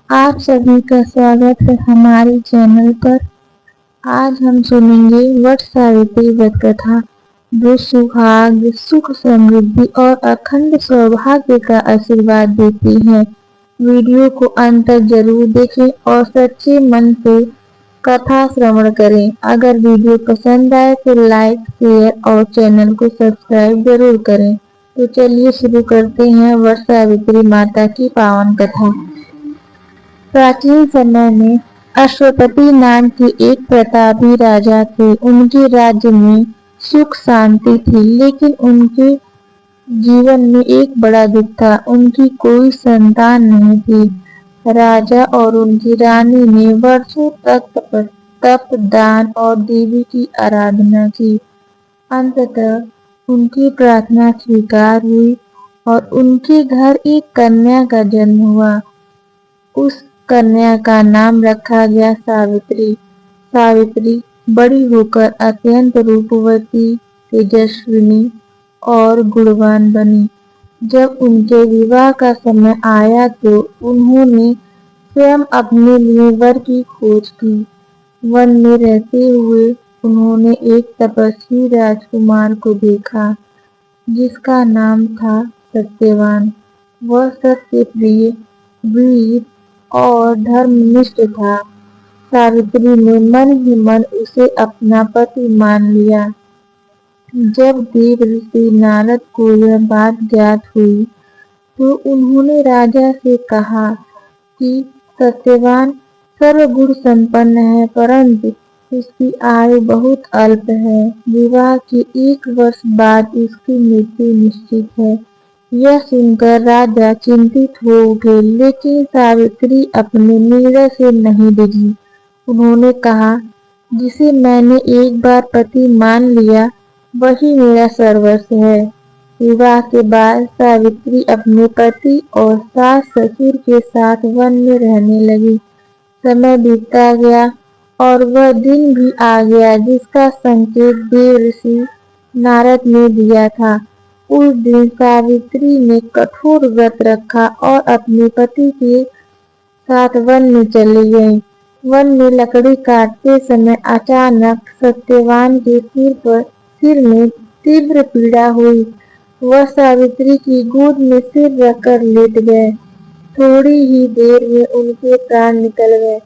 आप सभी का स्वागत है हमारे चैनल पर। आज हम सुनेंगे वट सावित्री व्रत कथा, जो सुहाग, सुख, समृद्धि और अखंड सौभाग्य का आशीर्वाद देती है। वीडियो को अंत तक जरूर देखें और सच्चे मन से कथा श्रवण करें। अगर वीडियो पसंद आए तो लाइक, शेयर और चैनल को सब्सक्राइब जरूर करें। तो चलिए शुरू करते हैं वट सावित्री माता की पावन कथा। प्राचीन समय में अश्वपति नाम के एक प्रतापी राजा थे। उनके राज्य में सुख शांति थी, लेकिन उनके जीवन में एक बड़ा दुख था। उनकी कोई संतान नहीं थी। राजा और उनकी रानी ने वर्षों तक तप, दान और देवी की आराधना की। अंततः उनकी प्रार्थना स्वीकार हुई और उनके घर एक कन्या का जन्म हुआ। उस कन्या का नाम रखा गया सावित्री। सावित्री बड़ी होकर अत्यंत रूपवती, तेजस्विनी और गुणवान बनी। जब उनके विवाह का समय आया तो उन्होंने स्वयं अपने लिए वर की खोज की। वन में रहते हुए उन्होंने एक तपस्वी राजकुमार को देखा, जिसका नाम था सत्यवान। वह सत्य प्रिय, वीर और धर्मनिष्ठ था। सावित्री ने मन ही मन उसे अपना पति मान लिया। जब देव ऋषि नारद को यह बात ज्ञात हुई तो उन्होंने राजा से कहा कि सत्यवान सर्वगुण संपन्न है, परंतु उसकी आयु बहुत अल्प है। विवाह के 1 वर्ष बाद उसकी मृत्यु निश्चित है। यह सुनकर राजा चिंतित हो उठे, लेकिन सावित्री अपने निर्णय से नहीं डिगी। उन्होंने कहा, जिसे मैंने एक बार पति मान लिया वही मेरा सर्वस्व है। विवाह के बाद सावित्री अपने पति और सास ससुर के साथ वन में रहने लगी। समय बीतता गया और वह दिन भी आ गया जिसका संकेत देव ऋषि नारद ने दिया था। उस दिन सावित्री ने कठोर व्रत रखा और अपने पति के साथ वन में चली गई। वन में लकड़ी काटते समय अचानक सत्यवान के सिर में तीव्र पीड़ा हुई। वह सावित्री की गोद में सिर रखकर लेट गए। थोड़ी ही देर में उनके प्राण निकल गए।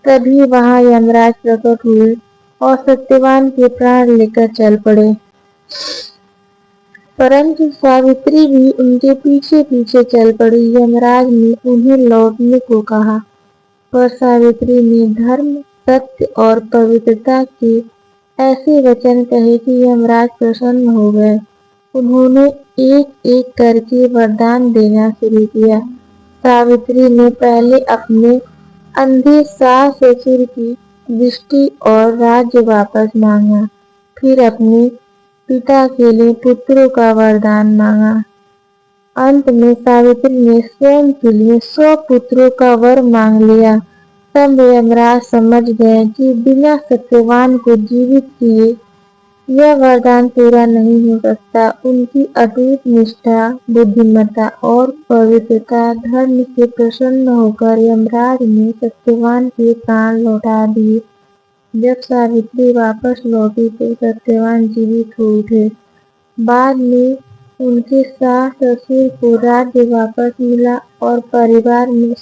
तभी वहां यमराज प्रकट हुए और सत्यवान के प्राण लेकर चल पड़े। परंतु सावित्री भी उनके पीछे पीछे चल पड़ी। यमराज ने उन्हें लौटने को कहा, पर सावित्री ने धर्म, सत्य और पवित्रता के ऐसे वचन कहे कि यमराज प्रसन्न हो गए। उन्होंने एक एक करके वरदान देना शुरू किया। सावित्री ने पहले अपने अंधे सास ससुर की दृष्टि और राज्य वापस मांगा, फिर अपने पिता के लिए पुत्रों का वरदान मांगा। अंत में सावित्री ने स्वयं के लिए 100 पुत्रों का वर मांग लिया। तब यमराज समझ गए कि बिना सत्यवान को जीवित किए यह वरदान पूरा नहीं हो सकता। उनकी अटूट निष्ठा, बुद्धिमत्ता और पवित्रता धर्म से प्रसन्न होकर यमराज ने सत्यवान के प्राण लौटा दिए। जब सावित्री वापस लौटी तो सत्यवान जीवित हो उठे। बाद में उनके सास ससुर को राज्य वापस मिला और परिवार में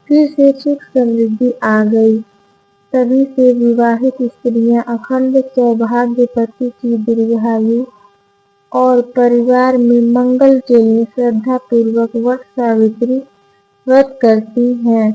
फिर से सुख समृद्धि आ गई। तभी से विवाहित स्त्रियां अखंड सौभाग्य, पति की दीर्घायु और परिवार में मंगल के लिए श्रद्धा पूर्वक वट सावित्री व्रत करती हैं।